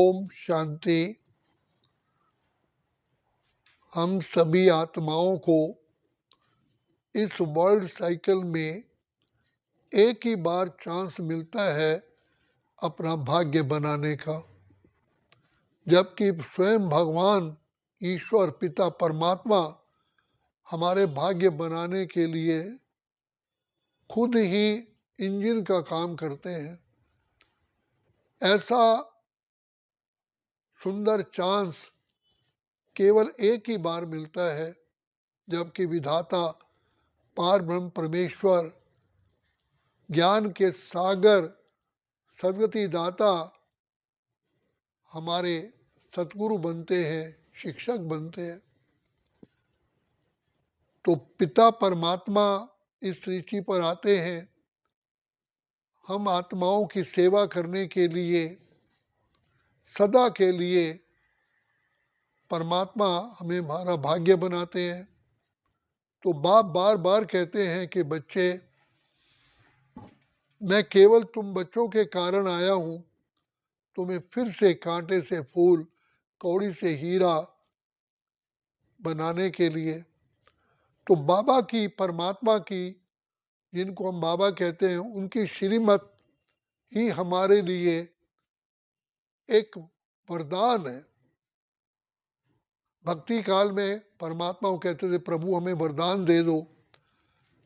ओम शांति। हम सभी आत्माओं को इस वर्ल्ड साइकिल में एक ही बार चांस मिलता है अपना भाग्य बनाने का, जबकि स्वयं भगवान ईश्वर पिता परमात्मा हमारे भाग्य बनाने के लिए खुद ही इंजन का काम करते हैं। ऐसा सुंदर चांस केवल एक ही बार मिलता है, जबकि विधाता पार ब्रह्म परमेश्वर ज्ञान के सागर सदगति दाता हमारे सतगुरु बनते हैं, शिक्षक बनते हैं। तो पिता परमात्मा इस सृष्टि पर आते हैं हम आत्माओं की सेवा करने के लिए। सदा के लिए परमात्मा हमें हमारा भाग्य बनाते हैं। तो बाप बार बार कहते हैं कि बच्चे, मैं केवल तुम बच्चों के कारण आया हूं, तुम्हें फिर से कांटे से फूल, कौड़ी से हीरा बनाने के लिए। तो बाबा की, परमात्मा की, जिनको हम बाबा कहते हैं, उनकी श्रीमत ही हमारे लिए एक वरदान है। भक्ति काल में परमात्मा को कहते थे, प्रभु हमें वरदान दे दो।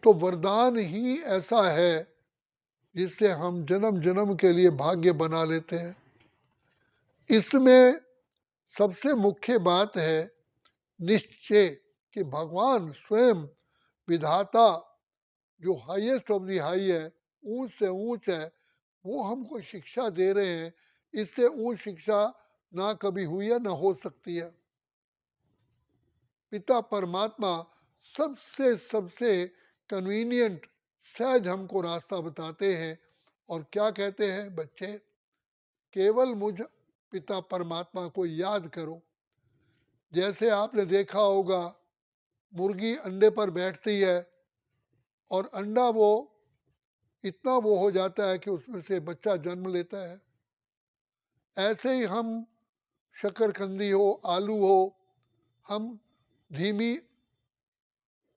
तो वरदान ही ऐसा है जिससे हम जन्म जन्म के लिए भाग्य बना लेते हैं। इसमें सबसे मुख्य बात है निश्चय कि भगवान स्वयं विधाता, जो हाईएस्ट ऑफ द हाई है, ऊंच से ऊंच है, वो हमको शिक्षा दे रहे हैं। इससे ऊंच शिक्षा ना कभी हुई है, ना हो सकती है। पिता परमात्मा सबसे सबसे कन्वीनियंट, सहज हमको रास्ता बताते हैं। और क्या कहते हैं, बच्चे केवल मुझ पिता परमात्मा को याद करो। जैसे आपने देखा होगा, मुर्गी अंडे पर बैठती है और अंडा वो इतना वो हो जाता है कि उसमें से बच्चा जन्म लेता है। ऐसे ही हम शकरकंदी हो, आलू हो, हम धीमी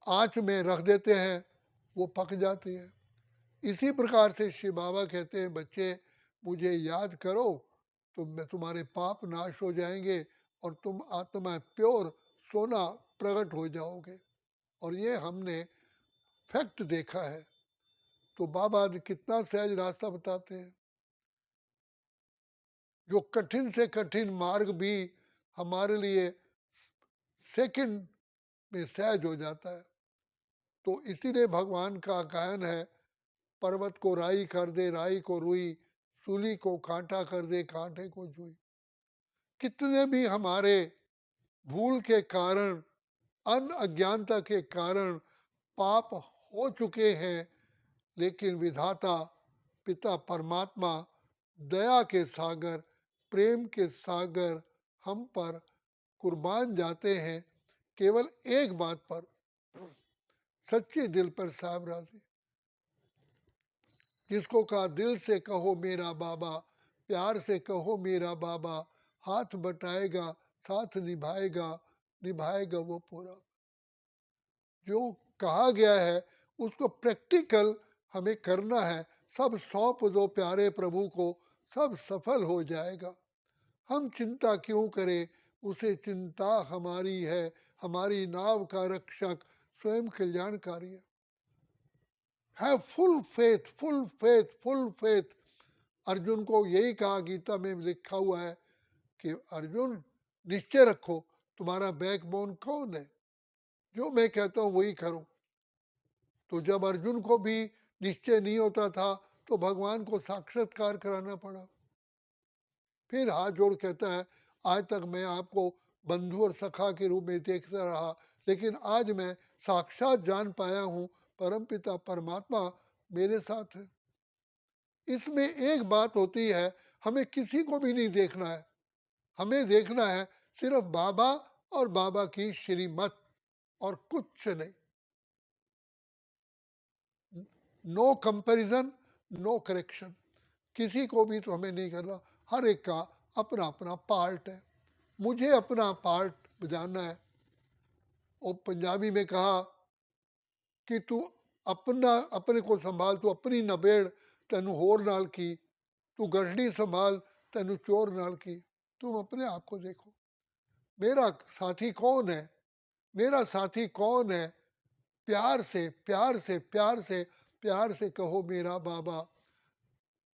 आंच में रख देते हैं, वो पक जाती है। इसी प्रकार से शिव बाबा कहते हैं, बच्चे मुझे याद करो तो मैं तुम्हारे पाप नाश हो जाएंगे और तुम आत्मा प्योर सोना प्रकट हो जाओगे। और ये हमने फैक्ट देखा है। तो बाबा ने कितना सहज रास्ता बताते हैं। जो कठिन से कठिन मार्ग भी हमारे लिए सेकंड में सहज हो जाता है। तो इसीलिए भगवान का गायन है, पर्वत को राई कर दे, राई को रुई, सूली को कांटा कर दे, कांटे को जुई। कितने भी हमारे भूल के कारण, अज्ञानता के कारण पाप हो चुके हैं, लेकिन विधाता पिता परमात्मा दया के सागर, प्रेम के सागर हम पर कुर्बान जाते हैं, केवल एक बात पर, सच्चे दिल पर साहब राजी। जिसको कहा दिल से कहो मेरा बाबा, प्यार से कहो मेरा बाबा, हाथ बटाएगा साथ निभाएगा, निभाएगा वो पूरा। जो कहा गया है उसको प्रैक्टिकल हमें करना है। सब सौंप दो प्यारे प्रभु को, सब सफल हो जाएगा। हम चिंता क्यों करें, उसे चिंता हमारी है। हमारी नाव का रक्षक स्वयं कल्याणकारी है। Have full faith, full faith, full faith. Arjun को यही कहा, गीता में लिखा हुआ है कि अर्जुन निश्चय रखो, तुम्हारा बैकबोन कौन है, जो मैं कहता हूं वही करो। तो जब अर्जुन को भी निश्चय नहीं होता था तो भगवान को साक्षात्कार कराना पड़ा। फिर हाथ जोड़ कहता है, आज तक मैं आपको बंधु और सखा के रूप में देखता रहा, लेकिन आज मैं साक्षात जान पाया हूं परमपिता परमात्मा मेरे साथ है। इसमें एक बात होती है, हमें किसी को भी नहीं देखना है, हमें देखना है सिर्फ बाबा और बाबा की श्रीमत, और कुछ नहीं। No comparison, no correction. किसी को भी तो हमें नहीं करना, हर एक का अपना अपना पार्ट है, मुझे अपना पार्ट बजाना है। और पंजाबी में कहा कि तू अपना अपने को संभाल, तू अपनी नबेड़ तेनू होर नाल की, तू गठड़ी संभाल तेनू चोर नाल की। तुम अपने आप को देखो, मेरा साथी कौन है, मेरा साथी कौन है। प्यार से प्यार से प्यार से प्यार से कहो मेरा बाबा,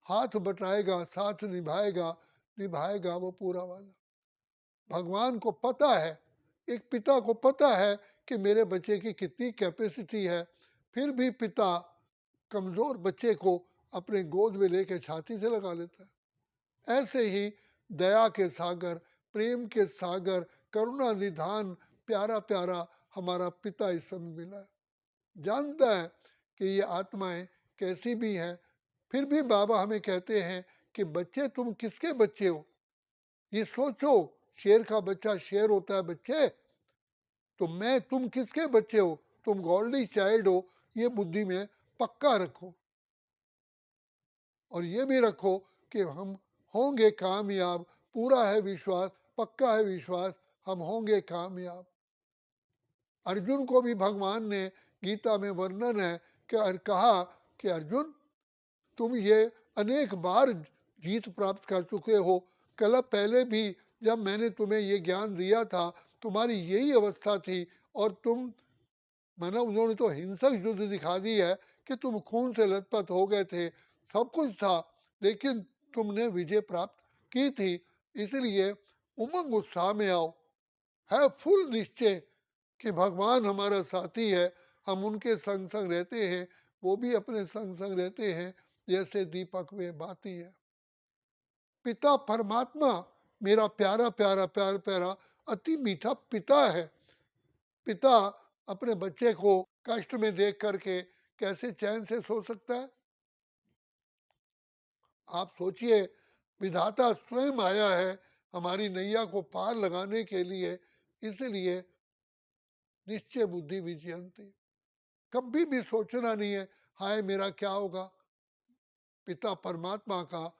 हाथ बटाएगा साथ निभाएगा, निभाएगा वो पूरा वादा। भगवान को पता है, एक पिता को पता है कि मेरे बच्चे की कितनी कैपेसिटी है, फिर भी पिता कमज़ोर बच्चे को अपने गोद में लेके छाती से लगा लेता है। ऐसे ही दया के सागर, प्रेम के सागर, करुणा निधान प्यारा प्यारा हमारा पिता इस समय मिला है। जानता है कि ये आत्माएं कैसी भी हैं, फिर भी बाबा हमें कहते हैं कि बच्चे तुम किसके बच्चे हो। ये सोचो, शेर का बच्चा शेर होता है बच्चे, तो मैं तुम किसके बच्चे हो, तुम गॉडली चाइल्ड हो, ये बुद्धि में पक्का रखो। और ये भी रखो कि हम होंगे कामयाब, पूरा है विश्वास, पक्का है विश्वास, हम होंगे कामयाब। अर्जुन को भी भगवान ने गीता में वर्णन है कि कहा कि अर्जुन तुम ये अनेक बार जीत प्राप्त कर चुके हो, कल पहले भी जब मैंने तुम्हें ये ज्ञान दिया था तुम्हारी यही अवस्था थी, और तुम माना उन्होंने तो हिंसक युद्ध दिखा दी है कि तुम खून से लथपथ हो गए थे, सब कुछ था, लेकिन तुमने विजय प्राप्त की थी। इसलिए उमंग उत्साह में आओ, है फुल निश्चय कि भगवान हमारा साथी है, हम उनके संग संग रहते हैं, वो भी अपने संग संग रहते हैं, जैसे दीपक में बाती है। पिता परमात्मा मेरा प्यारा प्यारा प्यारा प्यारा अति मीठा पिता है। पिता अपने बच्चे को कष्ट में देख करके कैसे चैन से सो सकता है। आप सोचिए, विधाता स्वयं आया है हमारी नैया को पार लगाने के लिए, इसलिए निश्चय बुद्धि विजयंती, कभी भी सोचना नहीं है हाय मेरा क्या होगा। पिता परमात्मा का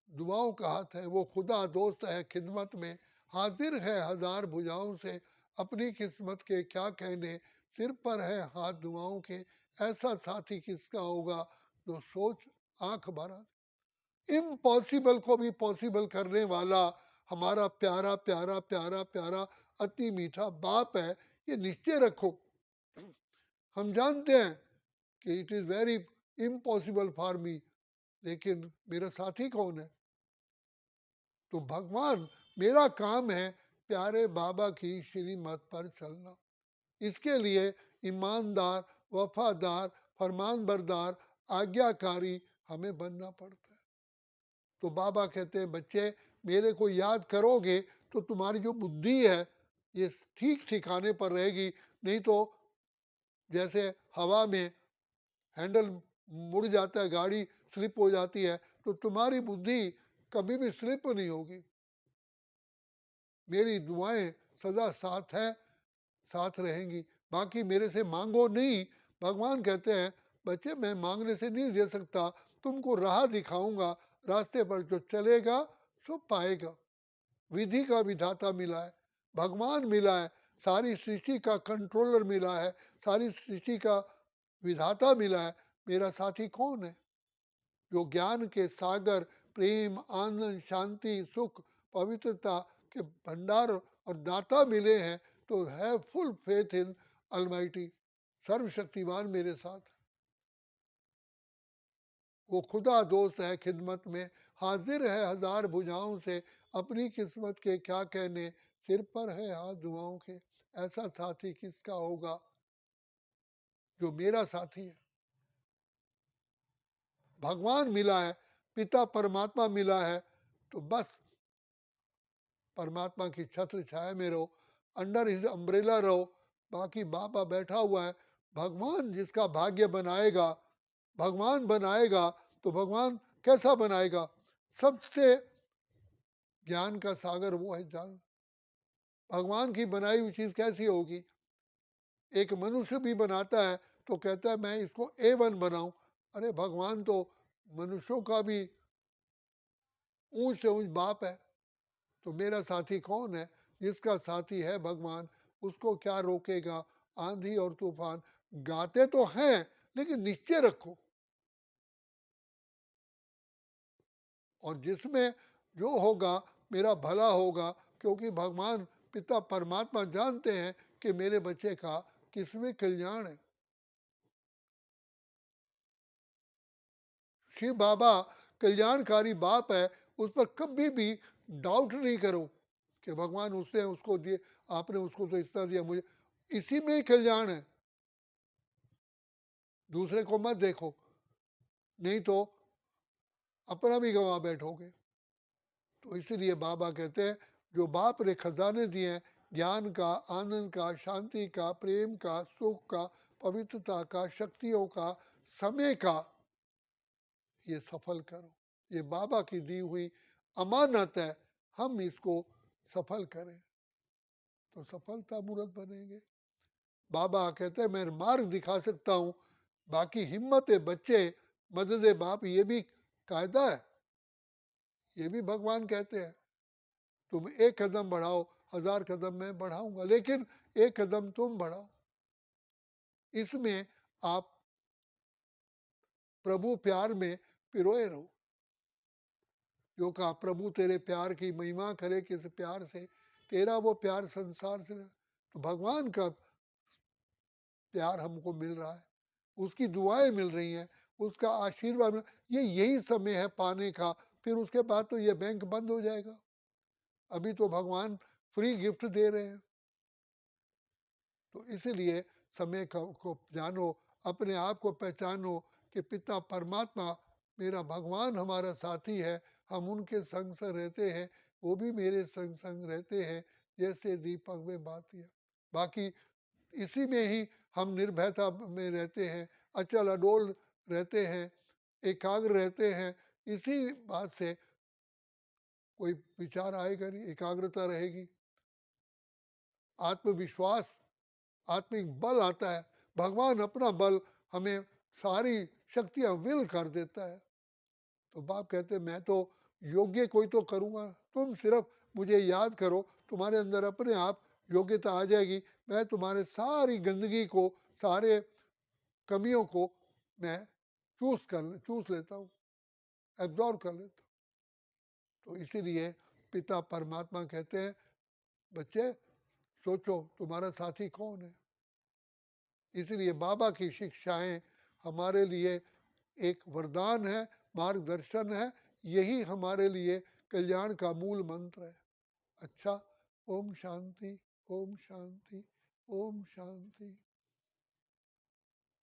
दुआओं का हाथ है, वो खुदा दोस्त है खिदमत में, हाजिर है हजार भुजाओं से, अपनी किस्मत के क्या कहने, सिर पर है हाथ दुआओं के, ऐसा साथी किसका होगा जो सोच आंख भरा। इम्पॉसिबल को भी पॉसिबल करने वाला हमारा प्यारा प्यारा प्यारा प्यारा अति मीठा बाप है, ये निश्चय रखो। हम जानते हैं कि it is very impossible for me, लेकिन मेरा साथी कौन है। तो भगवान, मेरा काम है प्यारे बाबा की श्रीमत पर चलना, इसके लिए ईमानदार, वफादार, फरमान बरदार, आज्ञाकारी हमें बनना पड़ता है। तो बाबा कहते हैं बच्चे मेरे को याद करोगे तो तुम्हारी जो बुद्धि है ये ठीक ठिकाने पर रहेगी, नहीं तो जैसे हवा में हैंडल मुड़ जाता है, गाड़ी स्लिप हो जाती है, तो तुम्हारी बुद्धि कभी भी स्लिप नहीं होगी। मेरी दुआएं सदा साथ है, साथ रहेंगी। बाकी मेरे से मांगो नहीं, भगवान कहते हैं बच्चे मैं मांगने से नहीं दे सकता, तुमको राह दिखाऊंगा, रास्ते पर जो चलेगा सो पाएगा। विधि का विधाता मिला है, भगवान मिला है, सारी सृष्टि का कंट्रोलर मिला है, सारी सृष्टि का विधाता मिला है। मेरा साथी कौन है। जो ज्ञान के सागर, प्रेम, आनंद, शांति, सुख, पवित्रता के भंडार और दाता मिले हैं, तो है फुल फेथ इन अलमाइटी, सर्वशक्तिमान मेरे साथ है। वो खुदा दोस्त है खिदमत में, हाजिर है हजार भुजाओं से, अपनी किस्मत के क्या कहने, सिर पर है हाथ दुआओं के, ऐसा साथी किसका होगा जो मेरा साथी है। भगवान मिला है, पिता परमात्मा मिला है, तो बस परमात्मा की छत्र छाया में रहो, अंडर हिज अम्ब्रेला रहो। बाकी बाबा बैठा हुआ है, भगवान जिसका भाग्य बनाएगा, भगवान बनाएगा, तो भगवान कैसा बनाएगा। सबसे ज्ञान का सागर वो है जान। भगवान की बनाई हुई चीज कैसी होगी। एक मनुष्य भी बनाता है तो कहता है मैं इसको A1 बनाऊं, अरे भगवान तो मनुष्यों का भी ऊंच से ऊंच बाप है। तो मेरा साथी कौन है? जिसका साथी है भगवान, उसको क्या रोकेगा आंधी और तूफान। गाते तो हैं लेकिन निश्चय रखो, और जिसमें जो होगा मेरा भला होगा, क्योंकि भगवान पिता परमात्मा जानते हैं कि मेरे बच्चे का किसमें कल्याण है। शिव बाबा कल्याणकारी बाप है, उस पर कभी भी डाउट नहीं करो कि भगवान उसने उसको दिए, आपने उसको तो इतना दिया, मुझे इसी में ही कल्याण है, दूसरे को मत देखो, नहीं तो अपना भी गंवा बैठोगे। तो इसीलिए बाबा कहते हैं जो बाप ने खजाने दिए हैं, ज्ञान का, आनंद का, शांति का, प्रेम का, सुख का, पवित्रता का, शक्तियों का, समय का, ये सफल करो। ये बाबा की दी हुई अमानत है, हम इसको सफल करें तो सफलता मूर्त बनेंगे। बाबा कहते हैं मैं मार्ग दिखा सकता हूँ, बाकी हिम्मत है बच्चे, मदद है बाप, ये भी कायदा है, ये भी भगवान कहते हैं। तुम एक कदम बढ़ाओ, 1000 कदम मैं बढ़ाऊंगा, लेकिन एक कदम तुम बढ़ाओ। इसमें आप प्रभु प्यार में पिरोए रहो। जो कहा प्रभु तेरे प्यार की महिमा करे किस प्यार से, तेरा वो प्यार संसार से। तो भगवान का प्यार हमको मिल रहा है, उसकी दुआएं मिल रही हैं, उसका आशीर्वाद ये यही समय है पाने का, फिर उसके बाद तो ये बैंक बंद हो जाएगा। अभी तो भगवान फ्री गिफ्ट दे रहे हैं। तो इसीलिए समय को जानो, अपने आप को पहचानो कि पिता परमात्मा मेरा भगवान हमारा साथी है, हम उनके संग से रहते हैं, वो भी मेरे संग संग रहते हैं, जैसे दीपक में बाती है। बाकी इसी में ही हम निर्भयता में रहते हैं, अचल अडोल रहते हैं, एकाग्र रहते हैं। इसी बात से कोई विचार आएगा नहीं, एकाग्रता रहेगी, आत्मविश्वास, आत्मिक बल आता है। भगवान अपना बल हमें सारी शक्तियां विल कर देता है। तो बाप कहते मैं तो योग्य कोई तो करूँगा, तुम सिर्फ मुझे याद करो, तुम्हारे अंदर अपने आप योग्यता आ जाएगी। मैं तुम्हारे सारी गंदगी को, सारे कमियों को मैं चूस लेता हूँ, एब्जॉर्व कर लेता हूँ। तो इसीलिए पिता परमात्मा कहते हैं बच्चे सोचो तुम्हारा साथी कौन है। इसलिए बाबा की शिक्षाएं हमारे लिए एक वरदान है, मार्गदर्शन है, यही हमारे लिए कल्याण का मूल मंत्र है। अच्छा, ओम शांति, ओम शांति, ओम शांति।